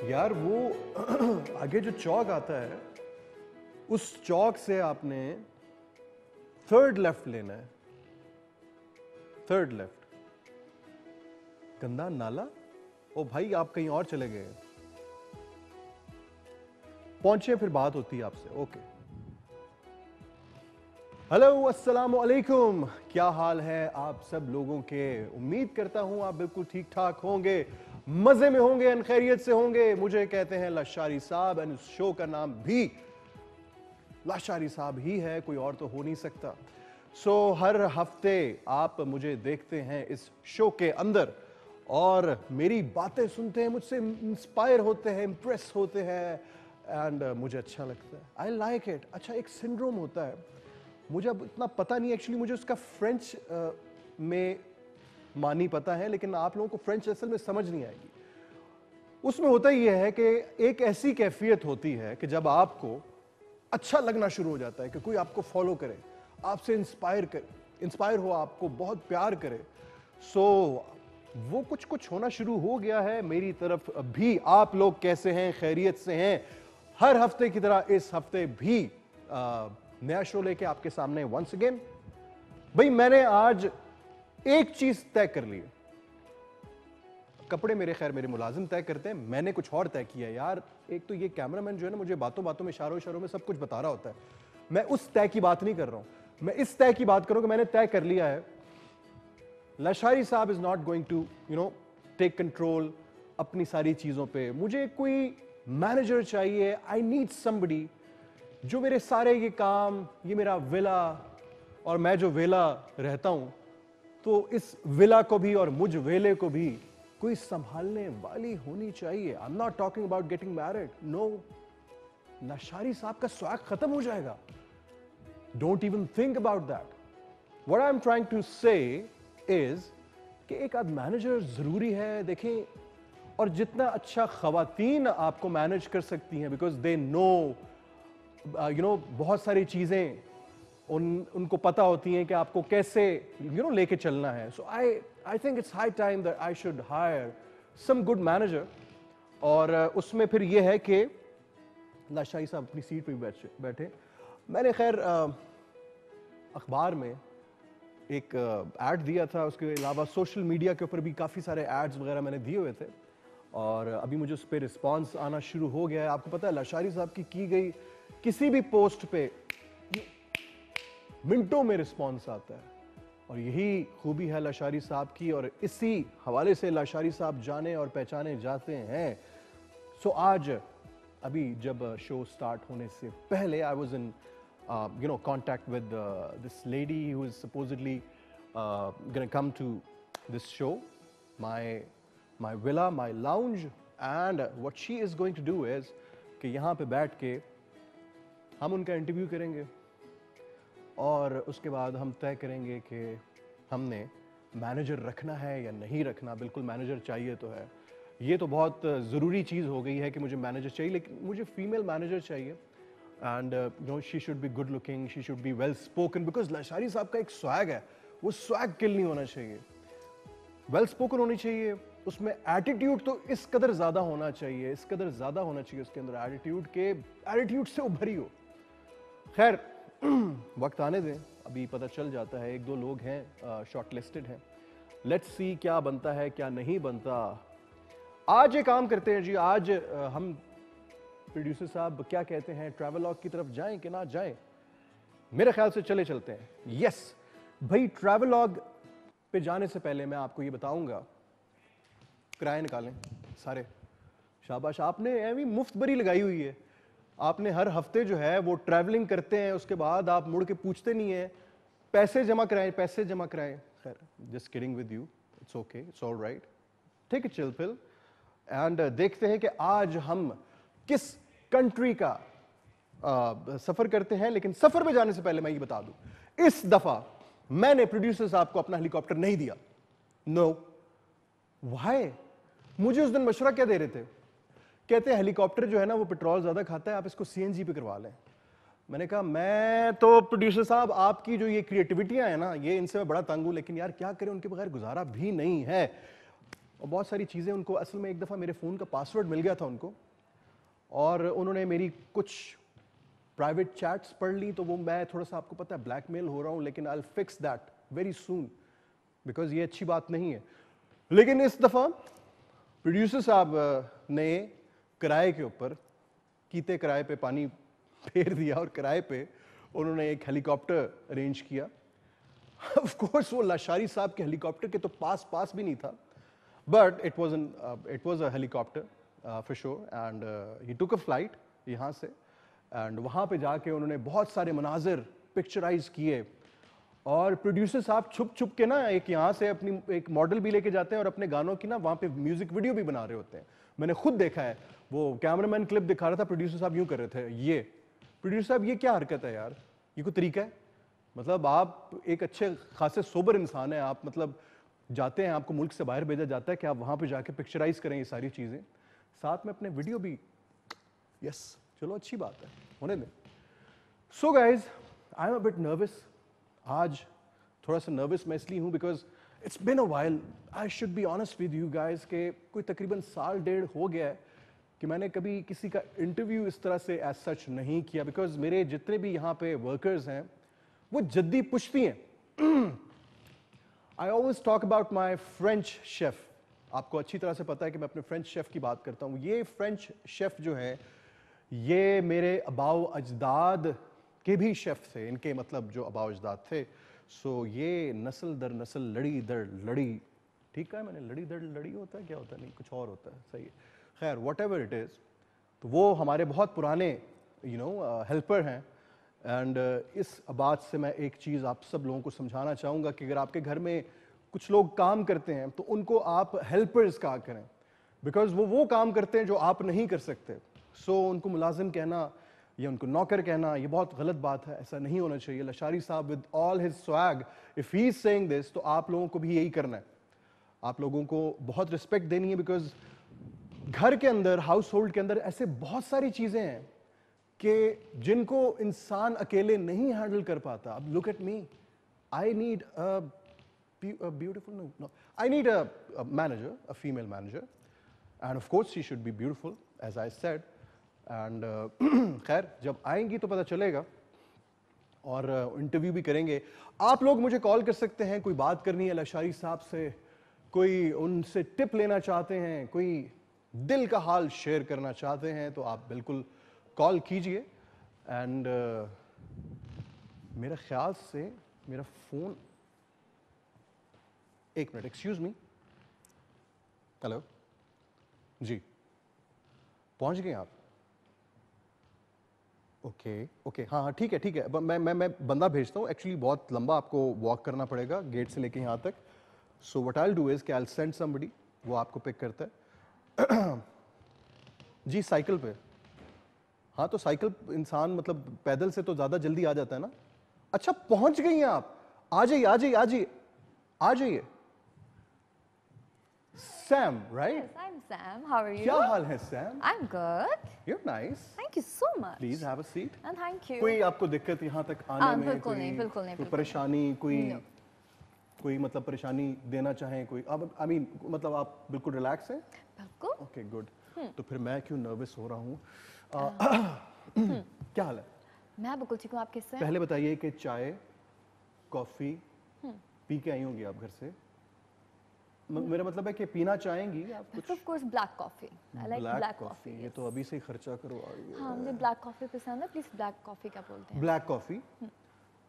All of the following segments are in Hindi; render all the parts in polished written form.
यार वो आगे जो चौक आता है उस चौक से आपने थर्ड लेफ्ट लेना है। Third left. गंदा नाला। ओ भाई आप कहीं और चले गए, पहुंचे फिर बात होती है आपसे। ओके। हेलो अस्सलाम वालेकुम, क्या हाल है आप सब लोगों के। उम्मीद करता हूं आप बिल्कुल ठीक ठाक होंगे, मजे में होंगे, खैरियत से होंगे। मुझे कहते हैं लाशारी साहब एंड इस शो का नाम भी लाशारी साहब ही है, कोई और तो हो नहीं सकता। सो हर हफ्ते आप मुझे देखते हैं इस शो के अंदर और मेरी बातें सुनते हैं, मुझसे इंस्पायर होते हैं, इंप्रेस होते हैं एंड मुझे अच्छा लगता है। I like it. अच्छा, एक सिंड्रोम होता है, मुझे अब इतना पता नहीं एक्चुअली, मुझे उसका फ्रेंच में मानी पता है, लेकिन आप लोगों को फ्रेंच असल में समझ नहीं आएगी। उसमें होता ही है कि एक ऐसी कैफियत होती है कि जब आपको अच्छा लगना शुरू हो जाता है कि कोई आपको फॉलो करे, आपसे इंस्पायर हो, आपको बहुत प्यार करे। सो वो कुछ कुछ होना शुरू हो गया है मेरी तरफ भी। आप लोग कैसे हैं, खैरियत से हैं? हर हफ्ते की तरह इस हफ्ते भी नया शो लेके आपके सामने वंस अगेन। भाई मैंने आज एक चीज तय कर ली है। कपड़े मेरे मुलाजिम तय करते हैं, मैंने कुछ और तय किया यार। एक तो ये कैमरामैन जो है ना, मुझे बातों बातों में, इशारों में सब कुछ बता रहा होता है। मैं उस तय की बात नहीं कर रहा हूं, मैं इस तय की बात करूं कि मैंने तय कर लिया है लाशारी साहब is not going to take control अपनी सारी चीजों पे। मुझे कोई मैनेजर चाहिए। आई नीड समबडी जो मेरे सारे ये काम, ये मेरा विला, और मैं जो वेला रहता हूं, तो इस विला को भी और मुझ वेले को भी कोई संभालने वाली होनी चाहिए। I am not talking about getting married, no. Lashari साहब का स्वैग खत्म हो जाएगा। Don't even think about that. What I am trying to say is कि एक आध मैनेजर जरूरी है। देखें, और जितना अच्छा खवातीन आपको मैनेज कर सकती हैं, बिकॉज दे नो बहुत सारी चीजें उनको पता होती हैं कि आपको कैसे लेके चलना है। So I think it's high time that I should hire some good manager. और उसमें फिर यह है कि लाशारी साहब अपनी सीट पे बैठे। मैंने खैर अखबार में एक ऐड दिया था, उसके अलावा सोशल मीडिया के ऊपर भी काफ़ी सारे एड्स वगैरह मैंने दिए हुए थे, और अभी मुझे उस पर रिस्पॉन्स आना शुरू हो गया है। आपको पता है लाशारी साहब की गई किसी भी पोस्ट पे मिनटों में रिस्पॉन्स आता है, और यही खूबी है लाशारी साहब की, और इसी हवाले से लाशारी साहब जाने और पहचाने जाते हैं। सो आज अभी जब शो स्टार्ट होने से पहले I was in contact with this lady who is supposedly going to come to this show, my villa, my lounge, and what she is going to do is कि यहाँ पे बैठ के हम उनका इंटरव्यू करेंगे, और उसके बाद हम तय करेंगे कि हमने मैनेजर रखना है या नहीं रखना। बिल्कुल मैनेजर चाहिए तो है, ये तो बहुत ज़रूरी चीज़ हो गई है कि मुझे मैनेजर चाहिए, लेकिन मुझे फीमेल मैनेजर चाहिए। And she should be good looking, she should be well spoken, because Lashari साहब का एक स्वैग है, वो स्वैग किल नहीं होना चाहिए। वेल स्पोकन होनी चाहिए, उसमें एटीट्यूड तो इस कदर ज़्यादा होना चाहिए, इस कदर ज़्यादा होना चाहिए उसके अंदर एटीट्यूड के, एटीट्यूड से उभरी हो। खैर वक्त आने दें, अभी पता चल जाता है। एक दो लोग हैं शॉर्ट लिस्टेड हैं, लेट्स सी क्या बनता है क्या नहीं बनता। आज ये काम करते हैं जी, आज हम प्रोड्यूसर साहब क्या कहते हैं, ट्रैवलॉग की तरफ जाएं कि ना जाएं? मेरे ख्याल से चले चलते हैं। यस भाई, ट्रैवलॉग पे जाने से पहले मैं आपको ये बताऊंगा, किराए निकालें सारे। शाबाश, आपने ऐवी मुफ्त बरी लगाई हुई है। आपने हर हफ्ते जो है वो ट्रैवलिंग करते हैं, उसके बाद आप मुड़ के पूछते नहीं है पैसे जमा कराएं, पैसे जमा कराएं। खैर, just kidding with you, it's okay, it's all right, take it chill pill. And देखते हैं कि आज हम किस कंट्री का सफर करते हैं। लेकिन सफर में जाने से पहले मैं ये बता दूं, इस दफा मैंने प्रोड्यूसर साहब को अपना हेलीकॉप्टर नहीं दिया। No, why? मुझे उस दिन मशवरा क्या दे रहे थे, कहते हैं हेलीकॉप्टर जो है ना वो पेट्रोल ज्यादा खाता है, आप इसको सीएनजी पे करवा लें। मैंने कहा मैं तो प्रोड्यूसर साहब आपकी जो ये क्रिएटिविटियां है ना, ये इनसे मैं बड़ा तंग हूं, लेकिन यार क्या करें, उनके बगैर गुजारा भी नहीं है। और बहुत सारी चीज़ें उनको, असल में एक दफ़ा मेरे फ़ोन का पासवर्ड मिल गया था उनको, और उन्होंने मेरी कुछ प्राइवेट चैट्स पढ़ ली, तो वो मैं थोड़ा सा, आपको पता है, ब्लैकमेल हो रहा हूँ, लेकिन I will fix that very soon, because ये अच्छी बात नहीं है। लेकिन इस दफ़ा प्रोड्यूसर साहब ने किराए के ऊपर, कीते किराए पे पानी फेर दिया, और किराए पे उन्होंने एक हेलीकॉप्टर अरेंज किया। ऑफ कोर्स वो लाशारी साहब के हेलीकॉप्टर के तो पास भी नहीं था, but it was a helicopter for sure, and he took a flight यहाँ से, एंड वहाँ पे जाके उन्होंने बहुत सारे मनाजिर पिक्चराइज किए। और प्रोड्यूसर साहब छुप छुप के ना एक यहाँ से अपनी एक मॉडल भी लेके जाते हैं, और अपने गानों की ना वहाँ पे म्यूजिक वीडियो भी बना रहे होते हैं। मैंने खुद देखा है, वो कैमरामैन क्लिप दिखा रहा था, प्रोड्यूसर साहब यूं कर रहे थे, ये प्रोड्यूसर साहब ये क्या हरकत है यार, ये कोई तरीका है? मतलब आप एक अच्छे खासे सोबर इंसान है, आप मतलब जाते हैं, आपको मुल्क से बाहर भेजा जाता है कि आप वहाँ पे जाके पिक्चराइज करें ये सारी चीज़ें, साथ में अपने वीडियो भी। यस, चलो अच्छी बात है, होने दें। So guys, I am a bit nervous. आज थोड़ा सा नर्वस मैं इसलिए हूँ because it's been a while, I should be honest with you guys, के कोई तकरीबन साल डेढ़ हो गया है कि मैंने कभी किसी का इंटरव्यू इस तरह से एज सच नहीं किया, बिकॉज मेरे जितने भी यहाँ पे वर्कर्स हैं वो जद्दी पुश्ती हैं। I always talk about my French chef. आपको अच्छी तरह से पता है कि मैं अपने फ्रेंच शेफ की बात करता हूँ। ये फ्रेंच शेफ जो है, ये मेरे अबाव अजदाद के भी शेफ थे, इनके मतलब जो अबाव अजदाद थे। सो ये नस्ल दर नस्ल, लड़ी दर लड़ी, ठीक है मैंने, लड़ी दर लड़ी होता है, क्या होता है, नहीं कुछ और होता है, सही है, खैर वट एवर इट इज़। तो वो हमारे बहुत पुराने हेल्पर हैं। एंड इस बात से मैं एक चीज़ आप सब लोगों को समझाना चाहूँगा कि अगर आपके घर में कुछ लोग काम करते हैं तो उनको आप हेल्पर्स कहा करें, बिकॉज वो काम करते हैं जो आप नहीं कर सकते। सो उनको मुलाजिम कहना या उनको नौकर कहना, ये बहुत गलत बात है, ऐसा नहीं होना चाहिए। लशारी साहब with all his swag, if he is saying this, तो आप लोगों को भी यही करना है, आप लोगों को बहुत रिस्पेक्ट देनी है, बिकॉज घर के अंदर, हाउस होल्ड के अंदर ऐसे बहुत सारी चीज़ें हैं कि जिनको इंसान अकेले नहीं हैंडल कर पाता। अब look at me, I need a beautiful, no, I need a manager, a female manager, and of course she should be beautiful as I said. And खैर जब आएंगी तो पता चलेगा, और इंटरव्यू भी करेंगे। आप लोग मुझे कॉल कर सकते हैं, कोई बात करनी है लशारी साहब से, कोई उनसे टिप लेना चाहते हैं, कोई दिल का हाल शेयर करना चाहते हैं, तो आप बिल्कुल कॉल कीजिए। एंड मेरे ख्याल से मेरा फोन, एक मिनट, एक्सक्यूज मी, हेलो जी, पहुंच गए आप? ओके ओके, हाँ हाँ ठीक है ठीक है, मैं बंदा भेजता हूँ। एक्चुअली बहुत लंबा आपको वॉक करना पड़ेगा गेट से लेके यहाँ तक। So what I will do is कि आई विल सेंड समबडी, वो आपको पिक करता है। जी साइकिल पे, हाँ तो साइकिल इंसान मतलब पैदल से तो ज़्यादा जल्दी आ जाता है ना। अच्छा पहुंच गई हैं आप, आ जाइए आ जाइए आ जाइए आ जाइए। Sam, right? Yes, I'm Sam. How are you? क्या हाल है Sam? I'm good. You're nice. Thank you so much. Please have a seat. And thank you. कोई आपको दिक्कत यहाँ तक आने में? बिल्कुल कोई, नहीं, बिल्कुल नहीं, कोई बिल्कुल परेशानी, कोई No. कोई मतलब परेशानी देना चाहें कोई? अब आई मीन मतलब आप बिल्कुल रिलैक्स हैं? बिल्कुल. Okay good. तो फिर मैं क्यों नर्वस हो रहा हूँ? क्या हाल है? मैं बिल्कुल ठीक हूँ. आप किससे? पहले बताइए कि चाय, कॉफी पी के आई होंगी आप घर से? मेरा मतलब है कि पीना चाहेंगी आप कुछ? Of course, black coffee. I like black coffee, coffee. ये तो अभी से ही खर्चा करवा रही है। हाँ, मुझे black coffee पसंद है. Please black coffee क्या बोलते हैं? ब्लैक कॉफी,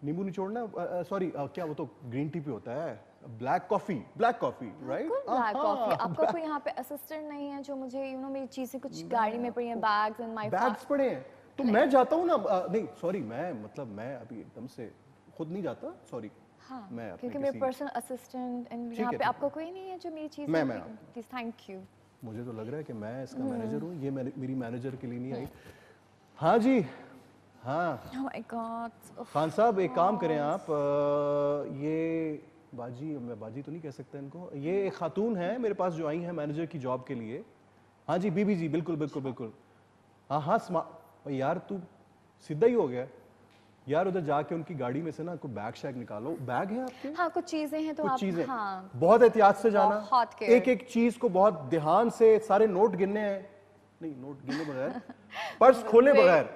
नींबू निचोड़ना, सॉरी क्या वो तो ग्रीन टी पे होता है। Black coffee right? बिल्कुल black coffee. आपका कोई यहाँ पे असिस्टेंट नहीं है जो मुझे मेरी चीजें कुछ गाड़ी में पड़ी हैं, bags and my बैग्स पड़े हैं तो मैं जाता हूँ ना। नहीं सॉरी, मैं अभी एकदम से खुद नहीं जाता, सॉरी। हाँ, मैं अपने क्योंकि मेरे किसी- पर्सनल असिस्टेंट एंड ठीक यहाँ है, पे ठीक आपका कोई नहीं है जो मेरी चीजें मैं प्लीज थैंक यू. मुझे तो लग रहा है कि मैं इसका मैनेजर हूँ, ये मेरी मैनेजर के लिए नहीं आई। हाँ जी, हाँ Oh my God. खान साहब एक काम करें आप, ये बाजी, मैं बाजी तो नहीं कह सकता इनको, ये एक खातून है मेरे पास जो आई है मैनेजर की जॉब के लिए। हाँ जी बीबी जी, बिल्कुल बिल्कुल बिल्कुल। हाँ हाँ यार तू सीधा ही हो गया, यार उधर जाके उनकी गाड़ी में से ना कोई बैग शैग निकालो। बैग है आपके? हाँ कुछ चीजें हैं तो कुछ आप चीजें हाँ बहुत एहतियात से जाना, बहुत care। एक एक चीज को बहुत ध्यान से, सारे नोट गिनने हैं, नहीं नोट गिने बगैर, पर्स खोले बगैर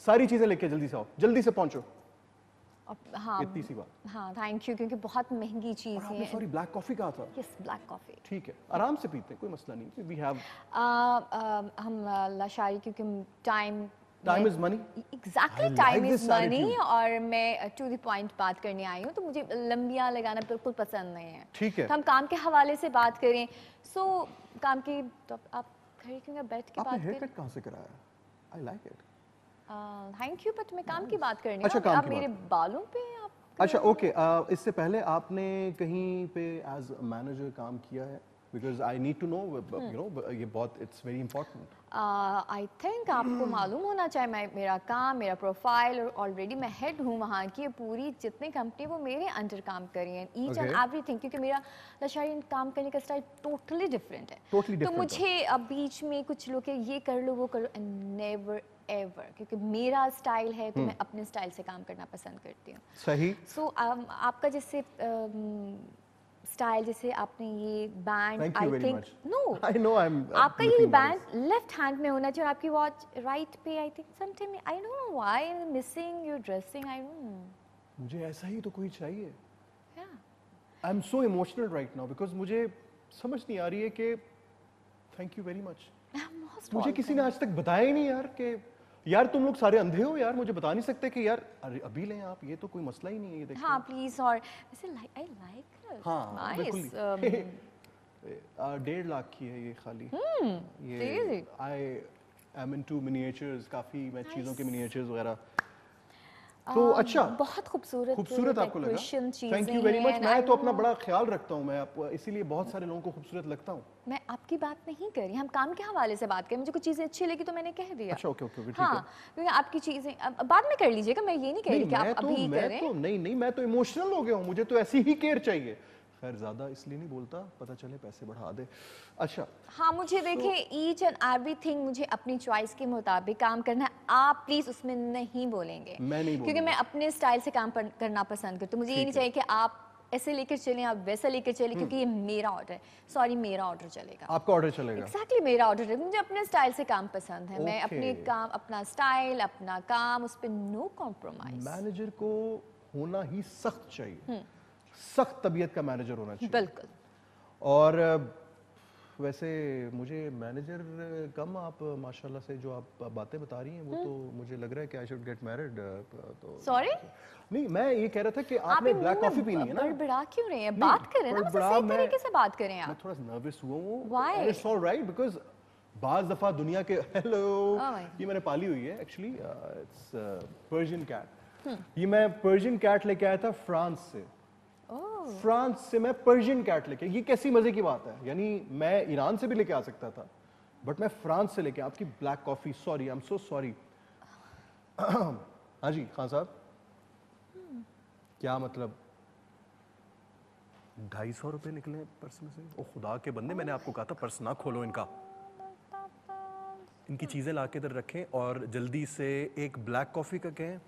सारी चीजें लेके जल्दी से आओ, जल्दी से पहुंचो। हाँ इतनी सी बात। हाँ थैंक यू, क्योंकि बहुत महंगी चीज आपने है। सॉरी ब्लैक कॉफी कहा था? Yes black coffee. ठीक है, आराम से पीते हैं, कोई मसला नहीं। वी हैव हम लाशारी, क्योंकि time time is money. Exactly time is money, और मैं टू द पॉइंट बात करने आई हूँ, तो मुझे लंबियाँ लगाना बिल्कुल पसंद नहीं है। ठीक है, तो हम काम के हवाले से बात करें। सो काम की तो आप खड़े क्यों बैठ के आपने बात हेयर करें? कट कहाँ से कराया? I like it. Thank you, but मैं काम की बात करनी अच्छा, हूँ। काम आप की मेरे बात। बालों पे आप अच्छा ओके, इससे पहले आपने कहीं पे एज मैनेजर काम किया है? Because I need to know, you know, ये बहुत it's very important. I think आपको मालूम होना चाहिए, मैं मेरा काम, मेरा प्रोफाइल, और ऑलरेडी मैं हेड हूँ वहाँ की। पूरी जितनी कंपनी वो मेरे अंडर काम कर रही है, ईच एंड एवरीथिंग, क्योंकि मेरा लाशारी काम करने का स्टाइल टोटली डिफरेंट है। Totally तो different मुझे अब बीच में कुछ लोग ये कर लो वो कर लो, एंड नेवर एवर, क्योंकि मेरा स्टाइल है तो मैं अपने स्टाइल से काम करना पसंद करती हूँ। सही। सो आपका जैसे स्टाइल, जैसे आपने ये band, Thank you I very think much. No, I know I'm आपका ये looking band nice. Left hand में होना चाहिए और आपकी वॉच राइट पे। I think sometime I don't know why missing your dressing, I don't know. मुझे ऐसा ही तो कोई चाहिए। या I am so emotional right now, because मुझे समझ नहीं आ रही है कि थैंक यू वेरी मच। मुझे किसी ने आज तक बताया ही नहीं यार कि यार तुम लोग सारे अंधे हो यार, मुझे बता नहीं सकते कि यार अरे अभी लें आप, ये तो कोई मसला ही नहीं है ये देखो। हाँ प्लीज। और वैसे आई लाइक हाँ बिल्कुल। 1.5 लाख की है ये खाली। ये आई एम इनटू मिनिएचर्स, काफी मैं चीजों के मिनिएचर्स वगैरह। तो अच्छा, बहुत खूबसूरत खूबसूरत आपको लगा? decoration थैंक यू चीजें वेरी मच। हैं, मैं and तो I अपना know- बड़ा ख्याल रखता हूँ, मैं इसीलिए बहुत सारे लोगों को खूबसूरत लगता हूँ। मैं आपकी बात नहीं कर रही, हम काम के हवाले से बात करें। मुझे कुछ चीजें अच्छी लगी तो मैंने कह दिया। अच्छा ओके ओके ठीक है। हाँ, क्योंकि आपकी चीजें अब बाद में कर लीजिएगा, मैं ये नहीं कह रही कि आप अभी करें। नहीं, मैं तो इमोशनल हो गया हूँ, मुझे तो ऐसी ही केयर चाहिए। खैर ज्यादा इसलिए नहीं बोलता, पता चले पैसे बढ़ा दे। अच्छा हाँ, मुझे देखिए ईच एंड एवरीथिंग मुझे अपनी चॉइस के मुताबिक काम करना है। आप प्लीज उसमें नहीं बोलेंगे, मैं नहीं क्योंकि मैं अपने स्टाइल से काम करना पसंद करती हूँ। मुझे ये नहीं चाहिए कि आप ऐसे लेकर चलें, आप वैसा लेकर चलें, क्योंकि ये मेरा ऑर्डर है। सॉरी, मेरा ऑर्डर चलेगा। आपका ऑर्डर चलेगा? एग्जैक्टली मेरा ऑर्डर है। मुझे अपने स्टाइल से काम पसंद है। मैं अपने Okay. काम, अपना स्टाइल, अपना काम, उस पर नो कॉम्प्रोमाइज। मैनेजर को होना ही सख्त चाहिए, सख्त तबीयत का मैनेजर होना चाहिए। बिल्कुल। और वैसे मुझे मैनेजर कम, आप माशाल्लाह से जो आप बातें बता रही हैं वो तो मुझे लग रहा है कि आई शुड गेट मैरिड। तो सॉरी, नहीं मैं ये कह रहा था कि आपने ब्लैक कॉफी पीनी है ना। बड़बड़ा क्यों रहे हैं? बात करें ना, मुझसे सही तरीके से बात करें मैं आप। थोड़ा नर्वस हुआ हूँ। Why? इट्स ऑलराइट, बिकॉज़ बाज दफा दुनिया के हेलो my ये मैंने पाली हुई है एक्चुअली, इट्स पर्शियन कैट। ये मैं पर्शियन कैट लेके आया था फ्रांस से। फ्रांस से मैं पर्शियन कैट लेके, ये कैसी मजे की बात है। यानी मैं ईरान से भी लेके आ सकता था, बट मैं फ्रांस से लेके आपकी black coffee. Sorry, I am so sorry. हाँ जी खान साहब, क्या मतलब 250 रुपए निकले पर्स में से? ओ खुदा के बंदे, मैंने आपको कहा था पर्स ना खोलो इनका। इनकी चीजें लाके इधर रखें और जल्दी से एक ब्लैक कॉफी का कहें,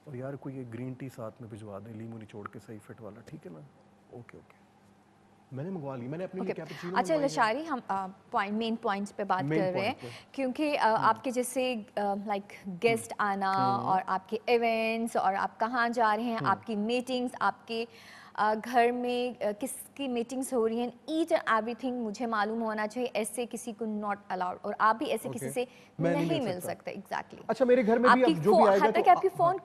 और यार कोई एक ग्रीन टी साथ में भिजवा दें, लीमू निचोड़ के सही फिट वाला, ठीक है ना? ओके ओके, मैंने मंगवा ली, मैंने अपने लिए कैपुचिनो अच्छा लशारी, हम मेन पॉइंट्स पे बात कर रहे हैं, क्योंकि आपके जैसे लाइक गेस्ट आना और आपके इवेंट्स और आप कहाँ जा रहे हैं, आपकी मीटिंग्स, आपके घर में किसकी मीटिंग्स हो रही हैं, ईच एंड एवरीथिंग मुझे मालूम होना चाहिए। ऐसे किसी को नॉट अलाउड, और आप भी ऐसे किसी से नहीं मिल सकते। एग्जैक्टली। अच्छा मेरे घर में भी अब जो भी आएगा तो आपकी फोन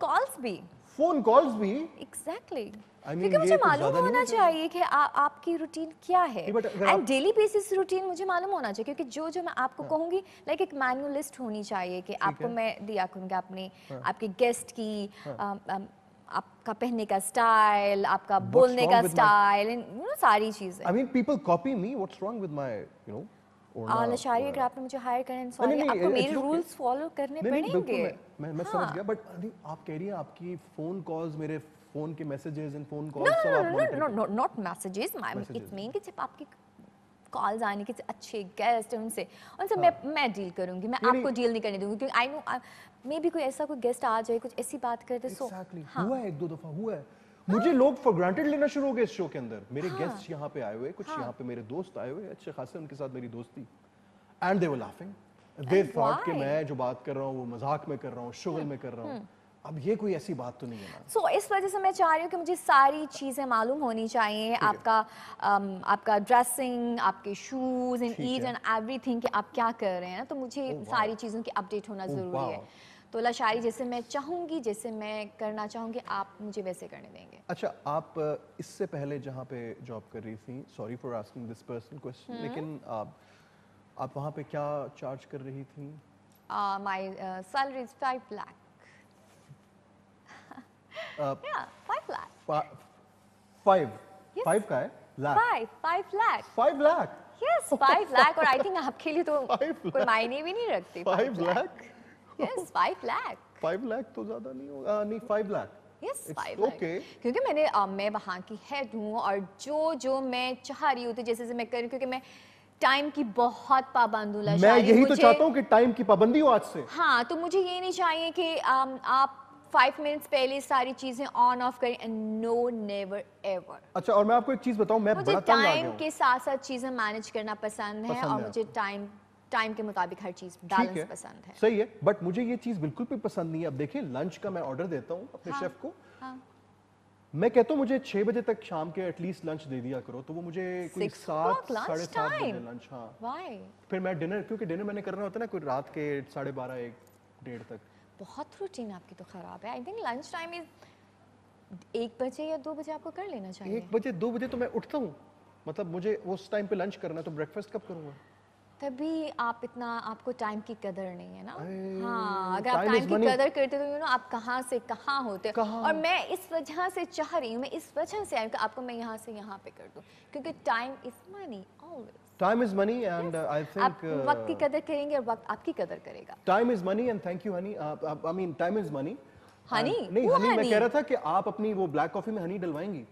कॉल्स भी एग्जैक्टली। क्योंकि मुझे मालूम होना चाहिए कि आपकी रूटीन क्या है, एंड डेली बेसिस रूटीन मुझे मालूम होना चाहिए, क्योंकि जो मैं आपको कहूंगी लाइक एक मैनुअल लिस्ट होनी चाहिए कि आपको मैं दिया करूंगी अपने आपके गेस्ट की, आपका पहनने का स्टाइल, आपका बोलने का स्टाइल, यू नो सारी चीजें। I mean people copy me, what's wrong with my you know Lashari, अगर आपने मुझे हायर करें, सॉरी, आपको मेरे रूल्स फॉलो करने पड़ेंगे। मैं समझ गया, बट आप कह रही हैं आपकी फोन कॉल्स, मेरे फोन के मैसेजेस एंड फोन कॉल्स सब आप monitor no not messages, it's mean कि जब आपकी कॉल्स आने के अच्छे गेस्ट हैं, उनसे मैं डील करूंगी, मैं आपको डील नहीं करने दूंगी, क्योंकि आई नो मे भी कोई ऐसा कोई गेस्ट आ जाए, कुछ ऐसी बात कर दे, सो Exactly. हाँ हुआ है, एक दो दफा हुआ है। मुझे लोग फॉर ग्रांटेड लेना शुरू हो गए इस शो के अंदर। मेरे गेस्ट यहाँ पे आए हुए, कुछ यहाँ पे मेरे दोस्त आए हुए, अच्छे खासे उनके साथ मेरी दोस्ती, and they were laughing, they thought कि why? मैं जो बात कर रहा हूँ वो मजाक में कर रहा हूँ, शुगल में कर रहा हूँ। अब ये कोई ऐसी बात तो नहीं है ना। सो इस वजह से मैं चाह रही हूँ कि मुझे सारी चीज़ें मालूम होनी चाहिए, आपका ड्रेसिंग, आपके शूज़ एंड ठीक ईच है। एंड एवरीथिंग कि आप क्या कर रहे हैं, तो मुझे wow. सारी चीज़ों की अपडेट होना ज़रूरी है। wow. तो लशारी जैसे मैं चाहूँगी, जैसे मैं करना चाहूँगी, आप मुझे वैसे करने देंगे। अच्छा, आप इससे पहले जहाँ पे जॉब कर रही थी, sorry for asking this personal question, लेकिन आप वहाँ पे क्या चार्ज कर रही थी? My salary is 5 lakh. या 5 लाख। 5 Yes. 5 का है लाख? 5 लाख। 5 लाख? यस 5 लाख, और आई थिंक आपके लिए तो 5 कोई लाख? मायने भी नहीं रखती। 5 लाख? यस 5 लाख। 5 लाख तो ज्यादा नहीं होगा। नहीं, 5 lakh. Yes It's 5 lakh. okay. क्योंकि मैं वहाँ की हेड हूँ, और जो मैं चाह रही हूँ तो जैसे मैं कर रही हूँ, क्योंकि मैं टाइम की बहुत पाबंद हूँ मैं लशारी। यही तो चाहता हूँ कि टाइम की पाबंदी हो आज से। हाँ, तो मुझे ये नहीं चाहिए कि आप 5 मिनट्स पहले सारी चीजें ऑन ऑफ करें, एंड नो नेवर एवर। अच्छा, और मैं आपको एक चीज बताऊं, मैं मुझे बड़ा तंग आ गया टाइम हूं। के साथ साथ चीजें मैनेज करना पसंद है, पसंद और है मुझे टाइम के मुताबिक हर चीज ठीक बैलेंस है, पसंद है। सही है, बट मुझे ये चीज बिल्कुल भी पसंद नहीं है। अब देखिए, लंच का मैं ऑर्डर देता हूँ अपने हाँ, शेफ को, हाँ। मैं कहता हूँ मुझे 6 बजे तक शाम के एटलीस्ट लंच दे दिया करो, तो वो मुझे कोई 6 7 o'clock lunch साढ़े 7 बजे time? लंच, हाँ। Why? फिर मैं डिनर, क्योंकि डिनर मैंने करना होता है ना कोई रात के 12:30 1 1:30 तक। बहुत रूटीन आपकी तो खराब है। I think lunch time is 1 बजे या 2 बजे आपको कर लेना चाहिए। 1 बजे 2 बजे तो मैं उठता हूँ, मतलब मुझे उस टाइम पे लंच करना है, तो ब्रेकफास्ट कब करूँगा? तभी आपको टाइम की कदर नहीं है ना। अरे, हाँ, अगर आप time is टाइम की money. कदर करते तो आप कहाँ से कहाँ होते। कहाँ? और मैं इस वजह से चाह रही हूँ, मैं इस वजह से आई हूँ कि आपको मैं यहाँ से यहाँ पे कर दूँ, क्योंकि time is money always. Time is money and I आप think वक्त की कदर करेंगे और वक्त आपकी कदर करेगा। time is money and thank you honey. I mean time is money. Honey? नहीं, Who हनी मैं honey? कह रहा था कि आप अपनी वो ब्लैक कॉफी में हनी डलवाएंगी?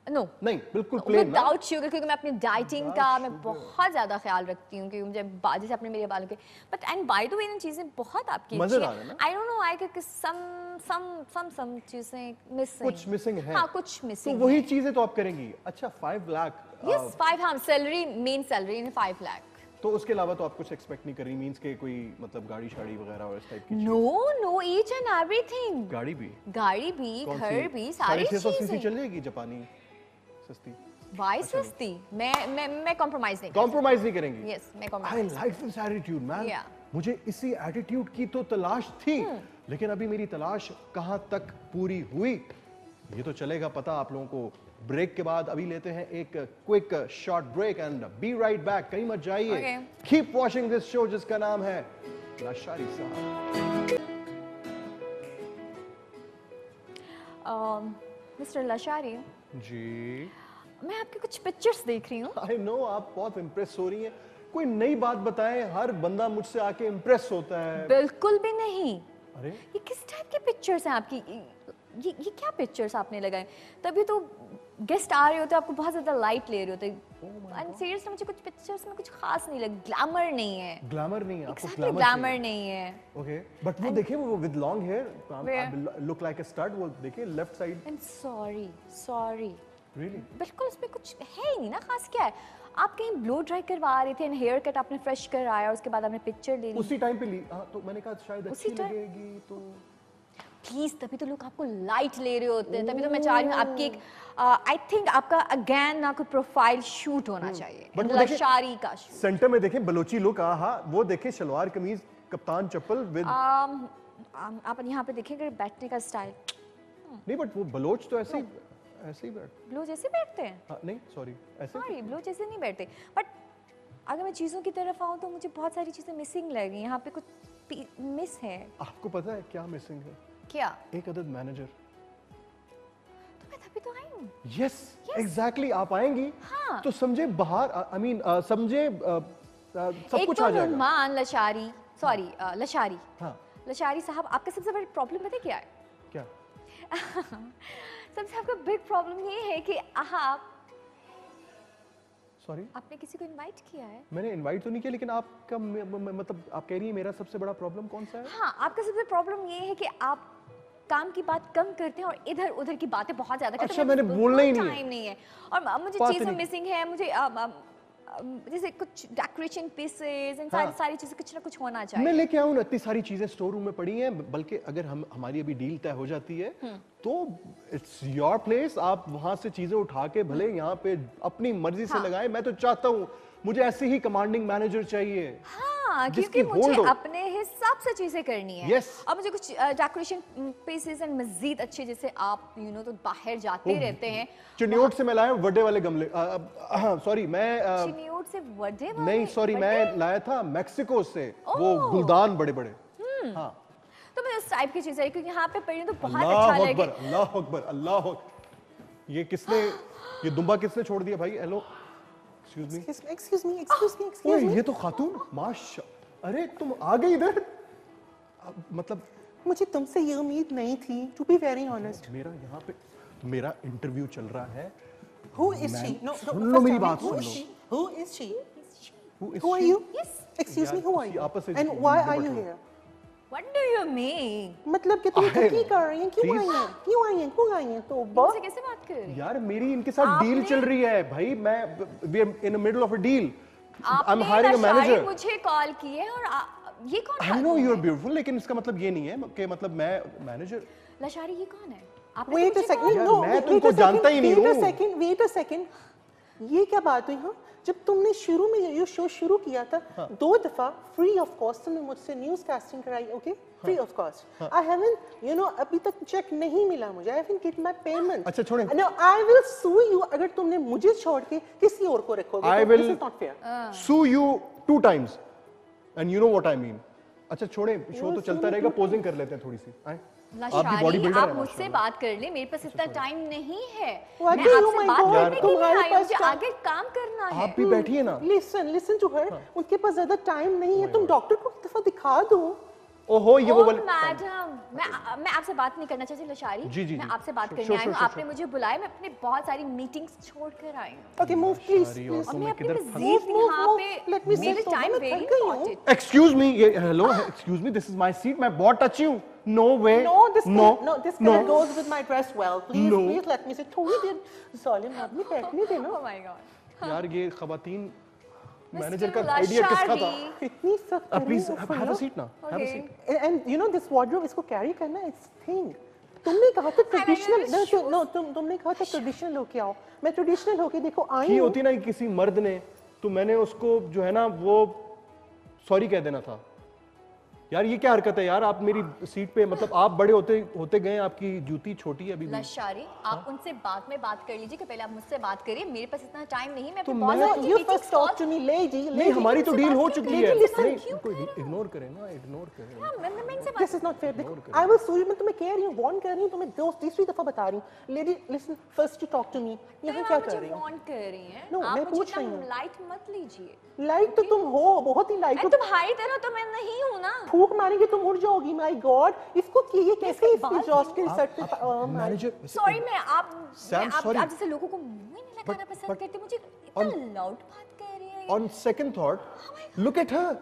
नो, नहीं, बिल्कुल प्लेन ना। विदाउट शुगर, क्योंकि मैं अपनी डाइटिंग Without का मैं sugar. बहुत ज्यादा ख्याल रखती हूँ, क्योंकि मुझे जैसे आपने मेरे बालों के, but and by the way इन चीजें बहुत आपकी मजेदार है ना? आई डोंट नो, आई कि सम चीजें मिसिंग, कुछ मिसिंग है। हाँ कुछ तो मिसिंग वही चीजें तो आप करेंगी। अच्छा, 5 लाख, यस 5, हाँ salary, main salary in 5 lakh. तो उसके अलावा तो आप कुछ एक्सपेक्ट नहीं कर रही, मींस के कोई मतलब गाड़ी शाड़ी वगैरह और इस टाइप की चीज? No, each and everything. गाड़ी भी? गाड़ी भी, कौन घर सी? भी, सारी 650 सीसी चीजें। चल जाएगी जापानी सस्ती? वाई सस्ती? मैं कॉम्प्रोमाइज नहीं कॉम्प्रोमाइज नहीं करेंगी? यस, मैं I compromise. Like this attitude man. Yeah. मुझे इसी एटीट्यूड की तो तलाश थी, लेकिन अभी मेरी तलाश कहां तक पूरी हुई ये तो चलेगा पता आप लोगों को ब्रेक के बाद। अभी लेते हैं एक quick short break and be right back. कहीं मत जाइए, कीप वॉचिंग दिस शो जिसका नाम है लशारी साहब। मिस्टर लशारी जी, मैं आपके कुछ पिक्चर्स देख रही हूँ। आई नो आप बहुत इम्प्रेस हो रही हैं। कोई नई बात बताएं, हर बंदा मुझसे आके इम्प्रेस होता है। बिल्कुल भी नहीं। अरे ये किस टाइप के पिक्चर्स हैं आपकी? ये क्या पिक्चर्स आपने लगाए? तभी तो गेस्ट आ रहे होते, आपको बहुत ज्यादा लाइट ले रहे होते। एंड सीरियसली मुझे कुछ पिक्चर्स में कुछ खास नहीं लगा, ग्लैमर नहीं है। ग्लैमर नहीं है आपको? Exactly, ग्लैमर नहीं है। ओके, बट वो देखिए वो with long hair look like a stud, वो देखिए left side. And sorry really? बिल्कुल उसमें कुछ है ही नहीं ना खास। क्या है, आप कहीं ब्लो ड्राई करवा रहे थे एंड हेयर कट आपने फ्रेश कराया, उसके बाद आपने पिक्चर ले ली उसी टाइम पे ली। हाँ, तो मैंने कहा शायद उसी अच्छी time? लगेगी तो। प्लीज, तभी तो लोग आपको लाइट ले रहे होते हैं। तभी तो मैं चाह रही हूँ आपकी एक आई थिंक आपका अगेन ना कोई प्रोफाइल शूट होना चाहिए, But वो देखिए- लशारी का शूट। सेंटर में देखें बलोची लुक, हाँ वो देखें शलवार कमीज कप्तान चप्पल विद। आप यहाँ पे देखेंगे बैठने का स्टाइल। नहीं बट वो बलोच तो ऐसे ही बैठ। ब्लो जैसे बैठते हैं? हाँ, नहीं सॉरी, ऐसे सॉरी, ब्लो जैसे नहीं बैठते। बट अगर मैं चीज़ों की तरफ आऊँ तो मुझे बहुत सारी चीज़ें मिसिंग लग रही। यहाँ पे कुछ मिस है। आपको पता है क्या मिसिंग है? क्या? एक अदद मैनेजर। तो मैं तभी तो आई हूँ। यस एग्जैक्टली, आप आएंगी हाँ। तो समझे बाहर, आई मीन समझे सब एक कुछ तो आ जाएगा। नुमान लशारी, सॉरी लशारी, हाँ लशारी साहब, आपका सबसे बड़ी प्रॉब्लम पता है क्या है? क्या? सबसे आपका बिग प्रॉब्लम ये है कि आप सॉरी, आपने किसी को इनवाइट किया है? मैंने इनवाइट तो नहीं किया, लेकिन आपका मतलब आप कह रही है मेरा सबसे बड़ा प्रॉब्लम कौन सा है? हाँ, आपका सबसे प्रॉब्लम ये है कि आप काम की बात कम करते हैं और इधर उधर की बातें बहुत ज्यादा करते हैं। अच्छा, मैंने बोलना ही नहीं है। टाइम नहीं है और मुझे बात चीजें नहीं। मिसिंग है, मुझे जैसे कुछ डेकोरेशन पीसेस एंड हाँ। सारी चीजें कुछ ना कुछ होना मैं चाहिए। लेके आऊँ ना, इतनी सारी चीजें स्टोर रूम में पड़ी हैं, बल्कि अगर हमारी अभी डील तय हो जाती है तो इट्स योर प्लेस, आप वहां से चीजें उठा के भले यहाँ पे अपनी मर्जी से हाँ। लगाएं। मैं तो चाहता हूँ, मुझे ऐसे ही कमांडिंग मैनेजर चाहिए। हाँ, जिसकी क्योंकि मुझे hold हो। अपने हिसाब से चीजें करनी है। Yes। और मुझे कुछ डेकोरेशन पीसेस एंड मजीद अच्छे, जैसे आप तो बाहर जाते रहते हैं। चिन्योट से मैं लाया हूँ बर्थडे वाले गमले, सॉरी मैं चिन्योट से बर्थडे वाले? नहीं सॉरी, मैं लाया था मैक्सिको से वो गुलदान बड़े बड़े। हाँ, तो मुझे उस टाइप की चीजें, क्योंकि यहाँ पे पढ़ी तो बहुत अल्लाह अच्छा अकबर, लगे। अल्लाह अकबर, अल्लाह अकबर। ये किसने, ये दुम्बा किसने छोड़ दिया भाई? हेलो, एक्सक्यूज मी। ओए, ये तो खातून, माशा, अरे तुम आ गई इधर। मतलब मुझे तुमसे ये उम्मीद नहीं थी, टू बी वेरी ऑनेस्ट। मेरा यहाँ पे मेरा इंटरव्यू चल रहा है। Who is she? नो, सुन लो मेरी बात, सुन लो। Who is she? Who is Who are she? you? Yes. Excuse me, यार, who are किसी you? आपस में And निपट why are low. you here? What do you mean? मतलब कि तुम I- क्या कर रही हैं? क्यों आई Please। हैं? क्यों आई हैं? क्यों आई हैं? तो मुझसे कैसे बात कर रही हैं? यार मेरी इनके साथ डील आपने- चल रही है भाई, मैं we are in the middle of a deal. I am आपने हायरिंग अ लशारी मैनेजर। मुझे कॉल की है और ये कौन आई नो आदमी यू आर है? ब्यूटीफुल, लेकिन इसका मतलब ये नहीं है कि मतलब मैं मैनेजर। लशारी ये कौन है? आपने Wait a मुझे second, call- यार, no, मैं wait तो इनको a second, जानता ही नहीं wait a हूँ। second, wait a second। ये क्या बात हुई? हाँ, जब तुमने शुरू में ये शो शुरू किया था, 2 दफा फ्री ऑफ कॉस्ट तुमने मुझसे न्यूज़ कास्टिंग कराई, okay? Free of cost. I haven't, अभी तक चेक नहीं मिला मुझे। I haven't get my payment. अच्छा, छोड़ें। No, I will sue you अगर तुमने मुझे छोड़ के किसी और को रखोगे। I तो will- this is not fair। Sue you 2 times and you know what I mean. अच्छा छोड़े, शो तो चलता रहेगा, पोजिंग कर लेते हैं थोड़ी सी। आए, आप भी बॉडी लशारी, बिल्डर आप है मुझसे माशाल्लाह। बात कर ले, मेरे पास इतना टाइम नहीं है। What मैं do you, आपसे my बात God, करने के लिए तुम्हारे आई हूँ, पास मुझे time- आगे काम करना है। आप भी बैठिए ना। Listen to her. उनके पास ज्यादा टाइम नहीं है। तुम डॉक्टर को एक दफा दिखा दो। ओहो, ये वो ओ वाले मैडम, मैं आपसे बात नहीं करना चाहती लशारी। जी, जी, मैं जी। आपसे बात Sure, करने sure, आई हूँ। sure, आपने मुझे बुलाया, मैं अपने बहुत सारी मीटिंग्स छोड़कर आई हूँ। Okay, move please. Sorry please. औरतों और में मैं अपनी किधर मजीद move, यहाँ move, पे let me मेरे sit, टाइम मैं वेरी थक गई हूँ। इम्पोर्टेंट। एक्सक्यूज मी, ये hello, excuse me, this is my seat, मैं बहुत टच हूँ। No way, No, this color goes with my dress well. Please, No। please let me sit. थोड़ी देर जालिम आदमी बैठने देना। Oh my God। यार ये खवातीन मैनेजर Mr. का आइडिया किसका था? लशारी। इतनी सख्त प्लीज हैव अ सीट ना, have a Okay। Seat. And this wardrobe इसको कैरी करना इट्स थिंग। तुमने कहा था ट्रेडिशनल, shoes। नो तुमने कहा था ट्रेडिशनल होके आओ। मैं ट्रेडिशनल होके देखो आई की हूँ। होती ना किसी मर्द ने, तो मैंने उसको जो है ना वो सॉरी कह देना था। यार ये क्या हरकत है यार, आप मेरी सीट पे, मतलब आप बड़े होते गए, आपकी जूती छोटी है अभी भी। लशारी, आप उनसे बाद में बात कर लीजिए कि पहले आप मुझसे बात करिए। मेरे पास इतना टाइम नहीं है। मैं तो अपनी बहुत मैं- सारी You meetings first talk call- to me, lady. नहीं, हमारी तो इनसे डील बात हो क्यों चुकी कर है। रही है? नहीं, क्यों इनको कर रही इग्नोर करें ना, इग्नोर करें। हाँ, मैं इनसे This is not fair. I will sue you. मैं तुम्हें कह रही हूँ, warn कर रही हूँ, तुम्हें तीसरी दफा बता रही हूँ। Lady, listen, first you talk to me. यहाँ क्या कर रही हो? वार्न कर रही हैं। No, आप मैं मुझे पूछ रही इतना हूँ। लाइट मत लीजिए। लाइट तो तुम हो, बहुत ही लाइट अरे हो। तुम्हारी तरह तो मैं नहीं हूँ ना। फूक मारेंगे तुम उड़ जाओगी। माय गॉड, इसको कि ये कैसे इसकी इस बात एग्जॉस्ट के रिसर्च पे मैनेजर सॉरी, मैं Sam, sorry। आप जैसे लोगों को मुंह में नहीं लगाना पसंद करती। मुझे इतना लाउड बात कर रही है ये। On second thought look at her,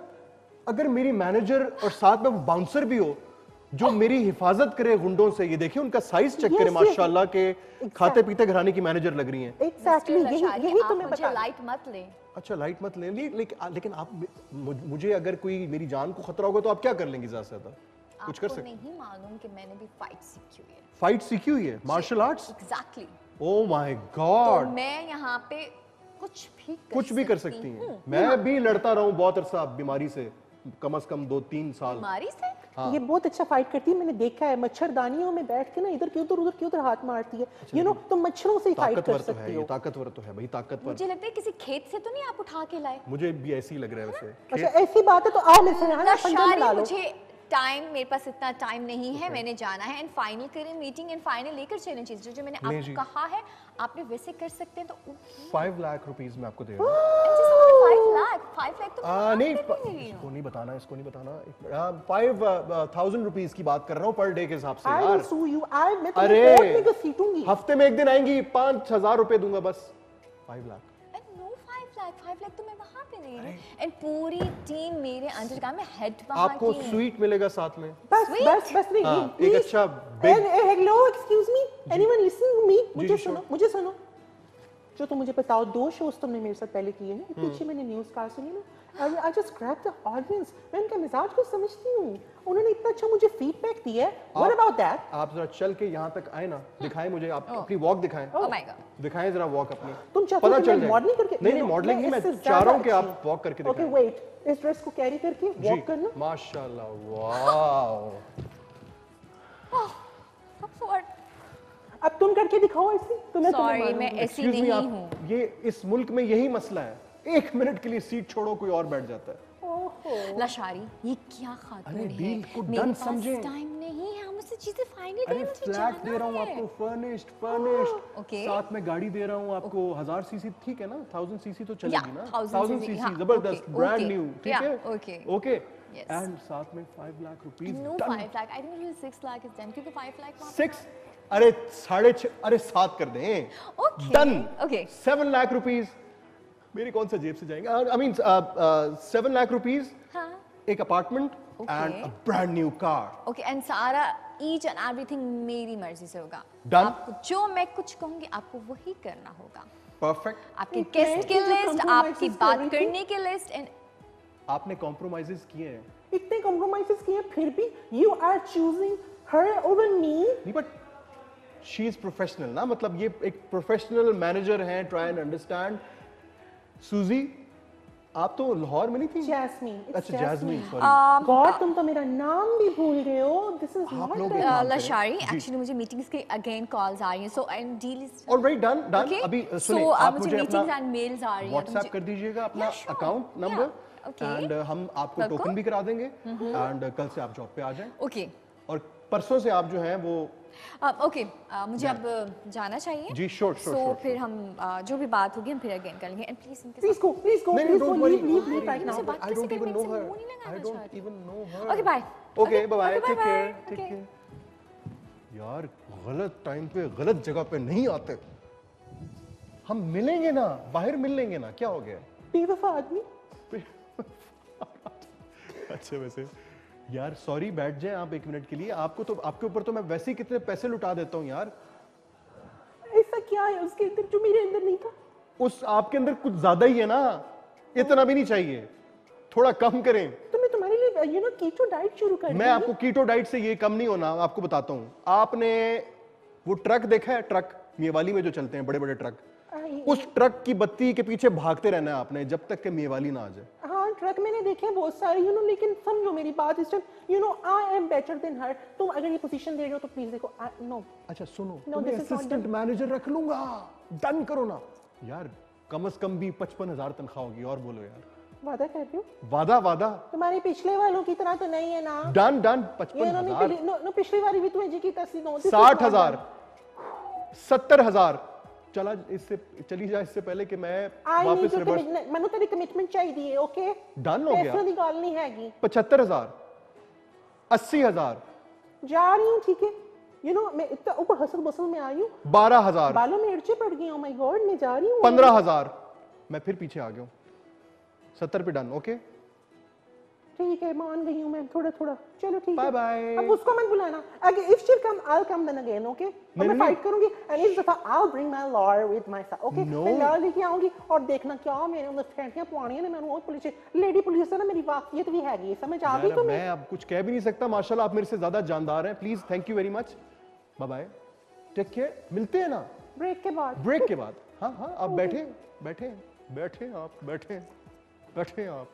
अगर मेरी मैनेजर और साथ में बाउंसर भी हो जो मेरी हिफाजत करे गुंडों से, ये देखिए उनका साइज चेक Yes, करे, yes, माशाल्लाह के खाते पीते घराने की मैनेजर लग रही हैं। एग्जैक्टली मिस्टर लशारी, यही आप तुम्हें मुझे बता। लाइट मत लें। अच्छा लाइट मत ले, लेकिन आप मुझे अगर कोई मेरी जान को खतरा होगा तो आप क्या कर लेंगी ज्यादा से ज्यादा? कुछ कर आपको सकते? नहीं मालूम कि मैंने भी फाइट सीखी हुई है। फाइट सीखी हुई है, martial arts? Exactly. Oh my तो गॉड, मैं यहाँ पे कुछ भी कर सकती हैं। मैं भी लड़ता रहा हूँ बहुत अरसा बीमारी से, कम से कम 2-3 साल। बीमारी से। ये बहुत अच्छा फाइट करती है, मैंने देखा है। मच्छरदानियों में बैठ के ना इधर के उधर हाथ मारती है। तुम मच्छरों से ही फाइट कर ताकतवर तो है, सकती ये हो। ताकतवर तो है भाई, ताकतवर। मुझे लगता है किसी खेत से तो नहीं आप उठा के लाए। मुझे भी ऐसे ही लग रहा है वैसे। अच्छा ऐसी बात है तो आओ मेरे से यहाँ पंजा लशारी, मिला लो। मुझे टाइम, मेरे पास इतना टाइम नहीं है। मैंने जाना है एंड फाइनल करें मीटिंग एंड फाइनल लेकर चलें चीज जो मैंने नहीं आपको जी। कहा है। आपने वैसे कर सकते हैं तो 5 लाख रुपीस मैं आपको दे रहा हूँ। 5 लाख तो मैं नहीं, बात कर रही हूँ। इसको नहीं बताना, इसको नहीं बताना। 5000 रुपीस की बात कर रहा हूँ पर डे के हिसाब से I यार। will sue you. मैं तुम्हें अरे कोर्ट में घसीटूंगी। हफ्ते में एक दिन आएंगी, 5000 रुपए दूंगा बस। 5 lakh. And no 5 lakh, 5 lakh तो मैं वहाँ पे दे रही हूँ एंड पूरी टीम मेरे अंडर का, मैं हेड वहाँ आपको की। स्वीट मिलेगा साथ में। बस Sweet? बस बस नहीं हाँ, please. एक अच्छा big- hello excuse me, anyone listening to me? मुझे जी, सुनो, sure. मुझे सुनो। जो तुम मुझे बताओ, 2 शोज तुमने मेरे साथ पहले किए हैं, इतनी अच्छी मैंने न्यूज़ कास्ट सुनी ना, I just grab the audience. मैं उनका मिजाज को समझती हूँ, उन्होंने इतना अच्छा मुझे फीडबैक दिया है। What about that? आप जरा चल के यहाँ तक आए ना, दिखाएं मुझे, आप अपनी वॉक दिखाएं। Oh my God. दिखाएं जरा वॉक अपनी। तुम चाहते हो पता कि चल मैं जाए। मॉडलिंग करके? नहीं नहीं, मॉडलिंग नहीं, मैं चाह रहा हूँ कि आप वॉक करके ओके दिखाएं। वेट, इस ड्रेस को कैरी करके जी, वॉक करना। माशाल्लाह, वाओ। What? अब तुम करके दिखाओ ऐसे, तुम्हें तो Sorry, मालूम मैं है। ऐसी Excuse me, नहीं आप- हूँ। ये इस मुल्क में यही मसला है, 1 मिनट के लिए सीट छोड़ो कोई और बैठ जाता है। ओहो, लशारी, ये क्या खातून अरे, है? डील को मेरे done पास समझें। टाइम नहीं है, मुझसे चीजें फाइनल अरे करें, मुझे फ्लैट जाना दे रहा हूँ है। आपको, फर्निश्ड Okay. साथ में गाड़ी दे रहा हूँ आपको, 1000 सीसी, ठीक है ना, 1000 सीसी तो चलेगी ना, 1000 सीसी, हाँ, जबरदस्त, okay, ब्रांड okay, न्यू, ठीक yeah, है, okay. Okay, Yes. एंड साथ में 5 lakh rupees, No 5 lakh, I think it was 6 lakh is done क्योंकि 5 लाख वहाँ पे 6, अरे 6.5, अरे 7 कर दें, Okay, done, okay. 7 lakh rupees, मेरी कौन सा जेब से जाएंगे, आई मीन 7 लाख रुपीस, हाँ, एक apartment Okay. And a brand new car. Okay and सारा ईच एंड एवरीथिंग मेरी मर्जी से होगा। Done. आपको जो मैं कुछ कहूंगी आपको वही करना होगा। परफेक्ट। आपके Okay, गेस्ट की so लिस्ट, compromises आपकी for बात everything? करने की लिस्ट एंड आपने कॉम्प्रोमाइजेस किए हैं, इतने कॉम्प्रोमाइजेस किए फिर भी you are choosing her over me. नहीं बट शी इज प्रोफेशनल ना, मतलब ये एक प्रोफेशनल मैनेजर हैं, ट्राई एंड अंडरस्टैंड। सूजी, आप तो लाहौर में नहीं थी? जैस्मीन, अच्छा, जैस्मीन, सॉरी। गॉड तुम तो मेरा नाम भी भूल गए हो। दिस इज आप नॉट लोग एक काम करें। लशारी, जी। एक्चुअली मुझे मीटिंग्स के अगेन कॉल्स आ रही हैं, so and deal is alright, done done. Okay. अभी So, सुनिए, आप मुझे मुझे meetings अपना and mails आ रही हैं, तो व्हाट्सएप मुझे- कर दीजिएगा अपना Yeah, sure. Account Yeah, number, okay. And हम आपको बिल्कुल। टोकन भी करा देंगे, एंड कल से आप जॉब पे आ जाएं, ओके और परसों से आप जो हैं वो ओके मुझे अब जाना चाहिए। जी, sure, sure, So, sure, फिर हम जो भी बात होगी हम फिर अगेन करेंगे एंड प्लीज इनके प्लीज साथ गो, प्लीज गो, नहीं प्लीज नहीं, go, don't worry, leave right now. बात I कैसे don't करें? even मैं know इनसे her. मुंह नहीं लगाना I don't चाहती। even know her. Okay, bye. Okay, bye-bye. Okay, Take care. bye-bye. Take Okay. care. यार गलत टाइम पे गलत जगह पे नहीं आते, हम मिलेंगे ना, बाहर मिल लेंगे ना, क्या हो गया? बेवफा आदमी। अच्छा वैसे यार सॉरी, बैठ जाए आप 1 मिनट के लिए, आपको तो आपके ऊपर तो मैं वैसे ही कितने पैसे लुटा देता हूँ यार। ऐसा क्या है उसके अंदर जो मेरे अंदर नहीं था? उस आपके अंदर कुछ ज्यादा ही है ना, इतना भी नहीं चाहिए, थोड़ा कम करें। तो मैं तुम्हारे लिए कीटो डाइट शुरू कर मैं आपको कीटो डाइट से ये कम नहीं होना, आपको बताता हूँ। आपने वो ट्रक देखा है, ट्रक मेवाली में जो चलते हैं बड़े बड़े ट्रक, उस ट्रक की बत्ती के पीछे भागते रहना है आपने जब तक कि मेवाली ना आ जाए। हाँ, ट्रक मैंने देखे हैं बहुत सारे, लेकिन समझो मेरी बात इस time, I am better than her. तुम अगर ये पोजीशन दे रहे हो तो प्लीज देखो, नो। अच्छा सुनो, No, तुम्हें this is not assistant manager रख लूंगा, डन करो ना यार, कम से कम भी 55,000 तनख्वाह होगी, और बोलो यार। वादा कर रही हो? वादा वादा, तुम्हारे पिछले वालों की तरह तो नहीं है ना? Done done. ये 55,000, नो, पिछली बारी भी तुम्हें जी की तसी नो। 60,000, 70,000, चला इससे चली जा, इससे पहले कि मैं आई नीड वापस टू रिवर्स। कमिटमेंट, मैंने तेरी कमिटमेंट चाहिए, ओके? डन हो गया। पैसों की गल नहीं हैगी। 75,000, 80,000, जा रही हूँ, ठीक है? मैं इतना ऊपर हसल बसल में आई हूँ, 12,000, बालों में इर्चे पड़ गई, ओ माय गॉड, मैं जा रही हूँ। 15,000, मैं फिर पीछे आ गया हूँ, 70 पे डन, ओके ठीक है, मान गई हूँ मैं, थोड़ा थोड़ा, चलो ठीक है। Bye bye. अब उसको मत बुलाना, अगर if she come I will come then again, okay? और मैं नहीं। फाइट करूंगी, एंड इस दफा I will bring my lawyer with my self, okay? No. मैं लॉयर लेके आऊंगी और देखना क्या मेरे अंदर फैंटियां पुआनी ने, मैंने वो पुलिस लेडी पुलिस है ना, मेरी वाकफियत भी हैगी, समझ आ गई यार, तुम्हें? मैं अब कुछ कह भी नहीं सकता, माशाल्लाह आप मेरे से ज्यादा जानदार हैं। Please, thank you very much, bye bye, take care, मिलते हैं ना ब्रेक के बाद। ब्रेक के बाद। हाँ हाँ, आप बैठे बैठे बैठे, आप बैठे बैठे आप।